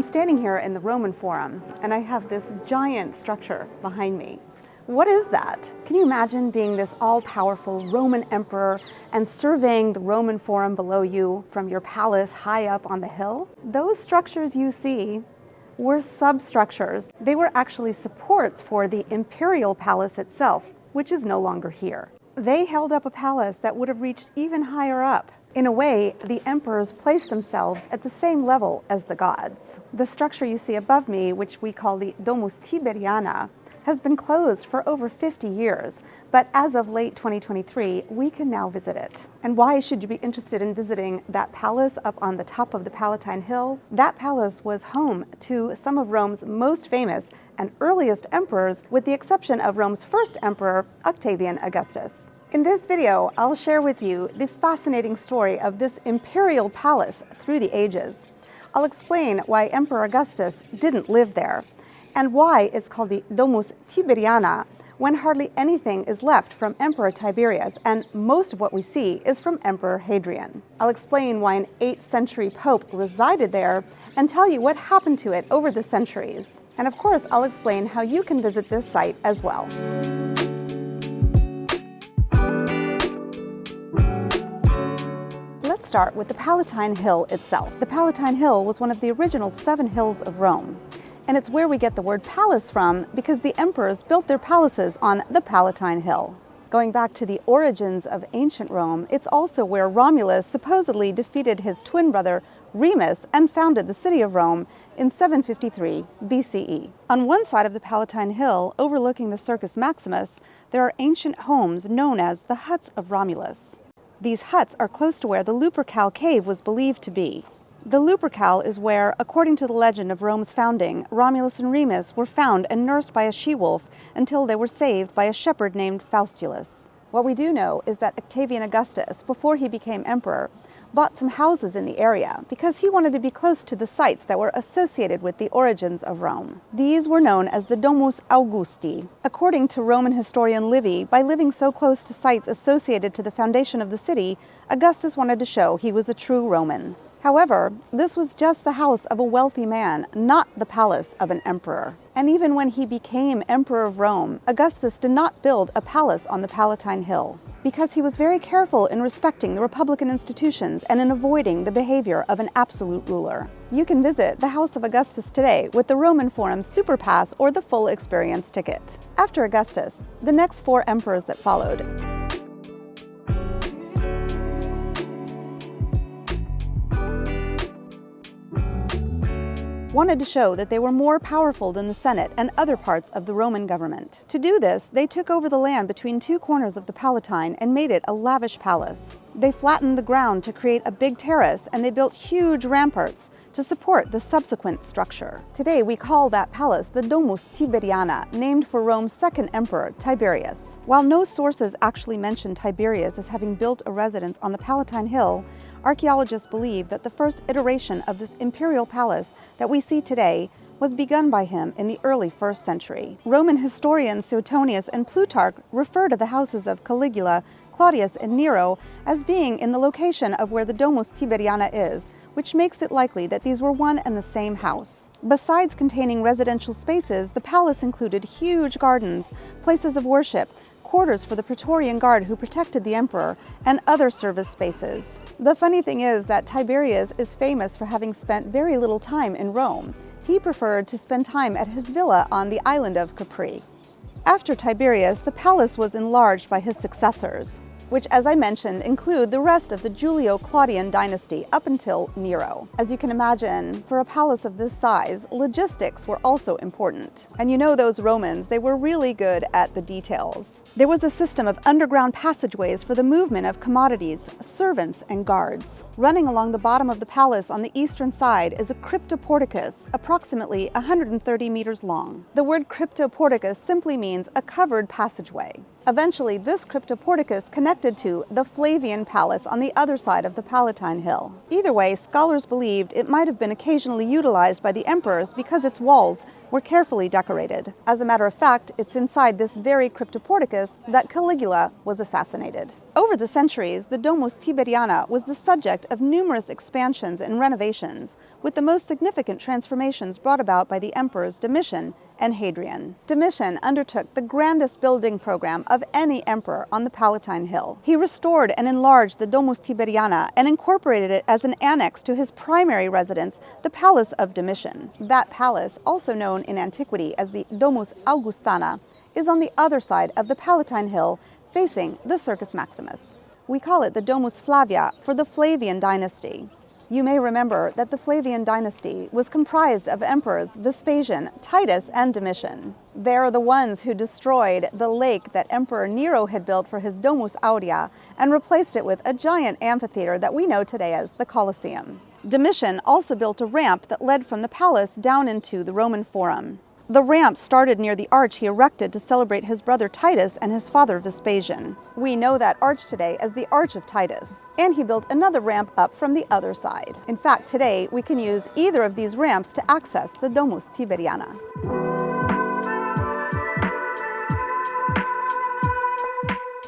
I'm standing here in the Roman Forum, and I have this giant structure behind me. What is that? Can you imagine being this all-powerful Roman emperor and surveying the Roman Forum below you from your palace high up on the hill? Those structures you see were substructures. They were actually supports for the imperial palace itself, which is no longer here. They held up a palace that would have reached even higher up. In a way, the emperors placed themselves at the same level as the gods. The structure you see above me, which we call the Domus Tiberiana, has been closed for over 50 years, but as of late 2023, we can now visit it. And why should you be interested in visiting that palace up on the top of the Palatine Hill? That palace was home to some of Rome's most famous and earliest emperors, with the exception of Rome's first emperor, Octavian Augustus. In this video, I'll share with you the fascinating story of this imperial palace through the ages. I'll explain why Emperor Augustus didn't live there, and why it's called the Domus Tiberiana when hardly anything is left from Emperor Tiberius, and most of what we see is from Emperor Hadrian. I'll explain why an 8th century pope resided there and tell you what happened to it over the centuries. And of course, I'll explain how you can visit this site as well. Let's start with the Palatine Hill itself. The Palatine Hill was one of the original 7 hills of Rome. And it's where we get the word palace from, because the emperors built their palaces on the Palatine Hill. Going back to the origins of ancient Rome, it's also where Romulus supposedly defeated his twin brother Remus and founded the city of Rome in 753 BCE. On one side of the Palatine Hill, overlooking the Circus Maximus, there are ancient homes known as the huts of Romulus. These huts are close to where the Lupercal cave was believed to be. The Lupercal is where, according to the legend of Rome's founding, Romulus and Remus were found and nursed by a she-wolf until they were saved by a shepherd named Faustulus. What we do know is that Octavian Augustus, before he became emperor, bought some houses in the area because he wanted to be close to the sites that were associated with the origins of Rome. These were known as the Domus Augusti. According to Roman historian Livy, by living so close to sites associated to the foundation of the city, Augustus wanted to show he was a true Roman. However, this was just the house of a wealthy man, not the palace of an emperor. And even when he became emperor of Rome, Augustus did not build a palace on the Palatine Hill, because he was very careful in respecting the republican institutions and in avoiding the behavior of an absolute ruler. You can visit the House of Augustus today with the Roman Forum Super Pass or the full experience ticket. After Augustus, the next 4 emperors that followed wanted to show that they were more powerful than the Senate and other parts of the Roman government. To do this, they took over the land between 2 corners of the Palatine and made it a lavish palace. They flattened the ground to create a big terrace, and they built huge ramparts to support the subsequent structure. Today, we call that palace the Domus Tiberiana, named for Rome's 2nd emperor, Tiberius. While no sources actually mention Tiberius as having built a residence on the Palatine Hill, archaeologists believe that the first iteration of this imperial palace that we see today was begun by him in the early 1st century. Roman historians Suetonius and Plutarch refer to the houses of Caligula, Claudius, and Nero as being in the location of where the Domus Tiberiana is, which makes it likely that these were one and the same house. Besides containing residential spaces, the palace included huge gardens, places of worship, quarters for the Praetorian Guard who protected the emperor, and other service spaces. The funny thing is that Tiberius is famous for having spent very little time in Rome. He preferred to spend time at his villa on the island of Capri. After Tiberius, the palace was enlarged by his successors, which, as I mentioned, include the rest of the Julio-Claudian dynasty up until Nero. As you can imagine, for a palace of this size, logistics were also important. And you know those Romans, they were really good at the details. There was a system of underground passageways for the movement of commodities, servants, and guards. Running along the bottom of the palace on the eastern side is a cryptoporticus, approximately 130 meters long. The word cryptoporticus simply means a covered passageway. Eventually, this cryptoporticus connected to the Flavian Palace on the other side of the Palatine Hill. Either way, scholars believed it might have been occasionally utilized by the emperors because its walls were carefully decorated. As a matter of fact, it's inside this very cryptoporticus that Caligula was assassinated. Over the centuries, the Domus Tiberiana was the subject of numerous expansions and renovations, with the most significant transformations brought about by the emperors Domitian and Hadrian. Domitian undertook the grandest building program of any emperor on the Palatine Hill. He restored and enlarged the Domus Tiberiana and incorporated it as an annex to his primary residence, the Palace of Domitian. That palace, also known in antiquity as the Domus Augustana, is on the other side of the Palatine Hill, facing the Circus Maximus. We call it the Domus Flavia for the Flavian dynasty. You may remember that the Flavian dynasty was comprised of emperors Vespasian, Titus, and Domitian. They are the ones who destroyed the lake that Emperor Nero had built for his Domus Aurea and replaced it with a giant amphitheater that we know today as the Colosseum. Domitian also built a ramp that led from the palace down into the Roman Forum. The ramp started near the arch he erected to celebrate his brother Titus and his father Vespasian. We know that arch today as the Arch of Titus. And he built another ramp up from the other side. In fact, today we can use either of these ramps to access the Domus Tiberiana.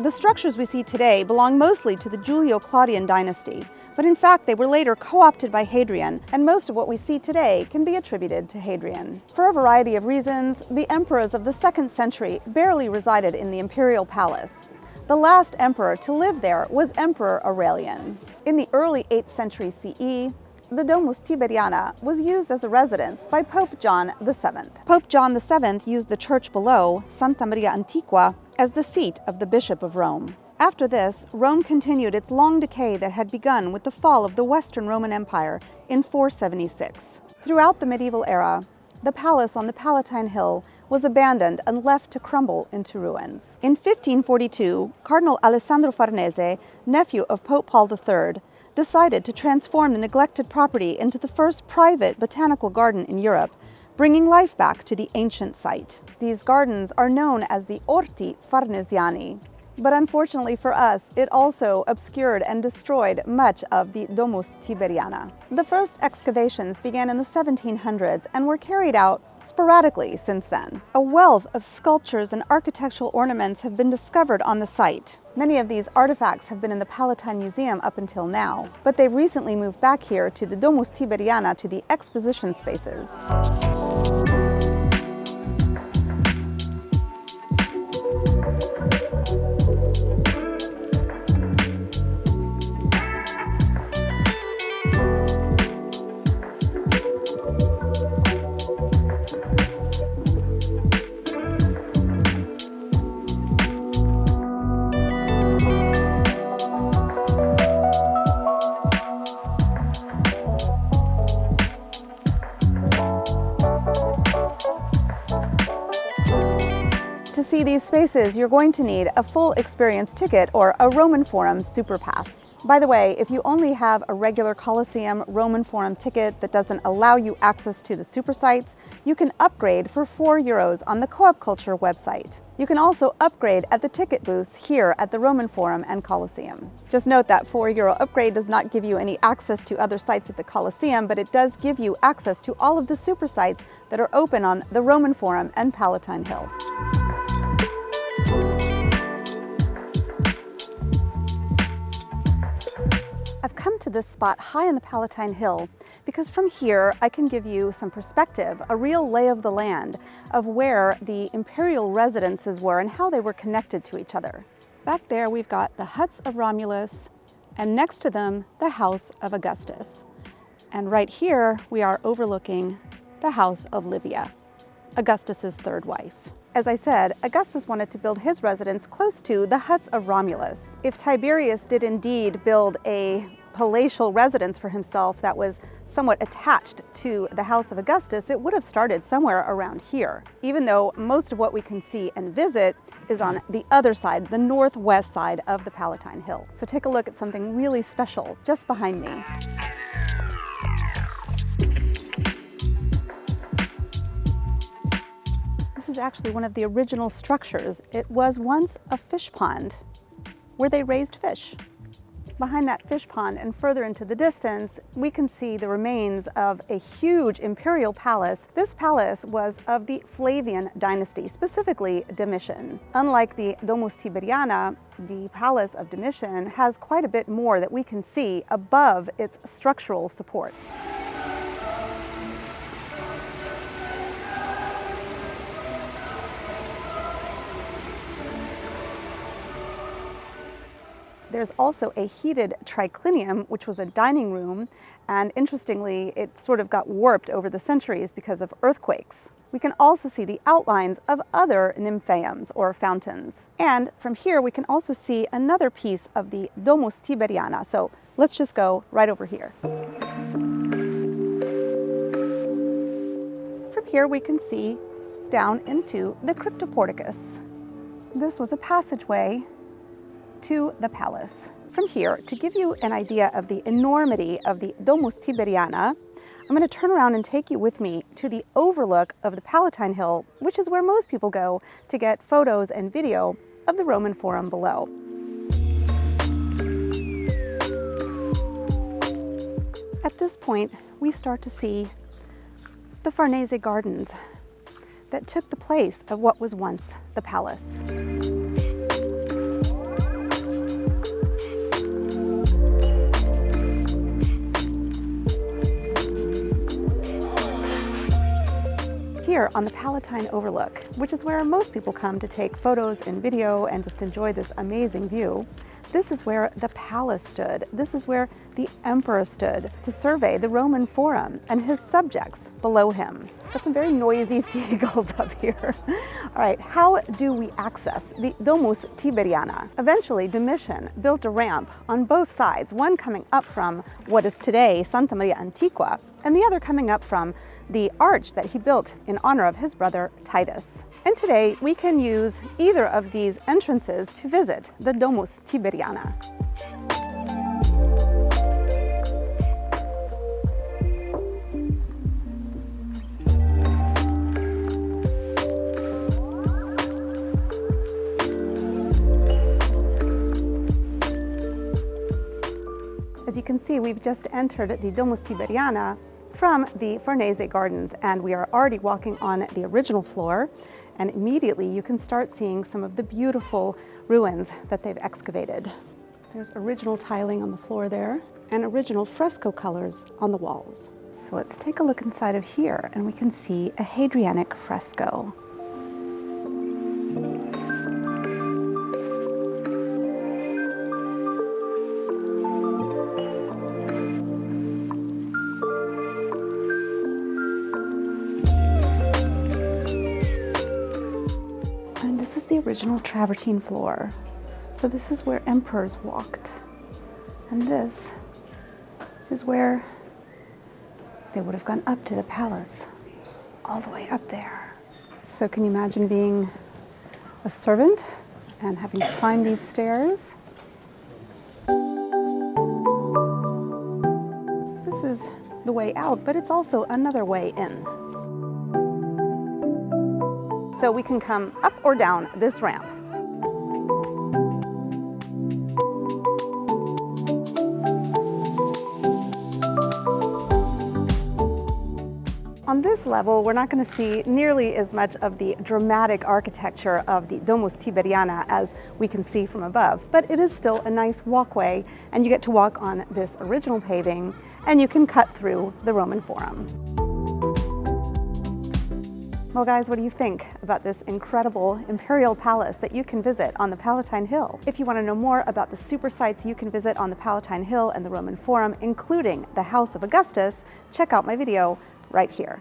The structures we see today belong mostly to the Julio-Claudian dynasty, but in fact they were later co-opted by Hadrian, and most of what we see today can be attributed to Hadrian. For a variety of reasons, the emperors of the 2nd century barely resided in the imperial palace. The last emperor to live there was Emperor Aurelian. In the early 8th century CE, the Domus Tiberiana was used as a residence by Pope John VII. Pope John VII used the church below, Santa Maria Antiqua, as the seat of the Bishop of Rome. After this, Rome continued its long decay that had begun with the fall of the Western Roman Empire in 476. Throughout the medieval era, the palace on the Palatine Hill was abandoned and left to crumble into ruins. In 1542, Cardinal Alessandro Farnese, nephew of Pope Paul III, decided to transform the neglected property into the first private botanical garden in Europe, bringing life back to the ancient site. These gardens are known as the Orti Farnesiani. But unfortunately for us, it also obscured and destroyed much of the Domus Tiberiana. The first excavations began in the 1700s and were carried out sporadically since then. A wealth of sculptures and architectural ornaments have been discovered on the site. Many of these artifacts have been in the Palatine Museum up until now, but they've recently moved back here to the Domus Tiberiana to the exposition spaces. To see these spaces, you're going to need a full experience ticket or a Roman Forum Super Pass. By the way, if you only have a regular Colosseum Roman Forum ticket that doesn't allow you access to the super sites, you can upgrade for €4 on the Co-op Culture website. You can also upgrade at the ticket booths here at the Roman Forum and Colosseum. Just note that €4 upgrade does not give you any access to other sites at the Colosseum, but it does give you access to all of the super sites that are open on the Roman Forum and Palatine Hill. I've come to this spot high on the Palatine Hill because from here I can give you some perspective, a real lay of the land of where the imperial residences were and how they were connected to each other. Back there we've got the huts of Romulus, and next to them the house of Augustus. And right here we are overlooking the house of Livia, Augustus's third wife. As I said, Augustus wanted to build his residence close to the huts of Romulus. If Tiberius did indeed build a palatial residence for himself that was somewhat attached to the house of Augustus, it would have started somewhere around here, even though most of what we can see and visit is on the other side, the northwest side of the Palatine Hill. So take a look at something really special just behind me. This is actually one of the original structures. It was once a fish pond where they raised fish. Behind that fish pond and further into the distance, we can see the remains of a huge imperial palace. This palace was of the Flavian dynasty, specifically Domitian. Unlike the Domus Tiberiana, the Palace of Domitian has quite a bit more that we can see above its structural supports. There's also a heated triclinium, which was a dining room, and interestingly, it sort of got warped over the centuries because of earthquakes. We can also see the outlines of other nymphaeums, or fountains. And from here, we can also see another piece of the Domus Tiberiana. So let's just go right over here. From here, we can see down into the cryptoporticus. This was a passageway to the palace. From here, to give you an idea of the enormity of the Domus Tiberiana, I'm going to turn around and take you with me to the overlook of the Palatine Hill, which is where most people go to get photos and video of the Roman Forum below. At this point, we start to see the Farnese Gardens that took the place of what was once the palace. Here on the Palatine Overlook, which is where most people come to take photos and video and just enjoy this amazing view, this is where the palace stood. This is where the emperor stood to survey the Roman Forum and his subjects below him. Got some very noisy seagulls up here. All right, how do we access the Domus Tiberiana? Eventually, Domitian built a ramp on both sides, one coming up from what is today Santa Maria Antiqua, and the other coming up from the arch that he built in honor of his brother Titus. And today we can use either of these entrances to visit the Domus Tiberiana. As you can see, we've just entered the Domus Tiberiana from the Farnese Gardens, and we are already walking on the original floor, and immediately you can start seeing some of the beautiful ruins that they've excavated. There's original tiling on the floor there, and original fresco colors on the walls. So let's take a look inside of here, and we can see a Hadrianic fresco. This is the original travertine floor. So this is where emperors walked. And this is where they would have gone up to the palace, all the way up there. So can you imagine being a servant and having to climb these stairs? This is the way out, but it's also another way in. So we can come up or down this ramp. On this level, we're not going to see nearly as much of the dramatic architecture of the Domus Tiberiana as we can see from above, but it is still a nice walkway, and you get to walk on this original paving, and you can cut through the Roman Forum. Well guys, what do you think about this incredible imperial palace that you can visit on the Palatine Hill? If you want to know more about the super sites you can visit on the Palatine Hill and the Roman Forum, including the House of Augustus, check out my video right here.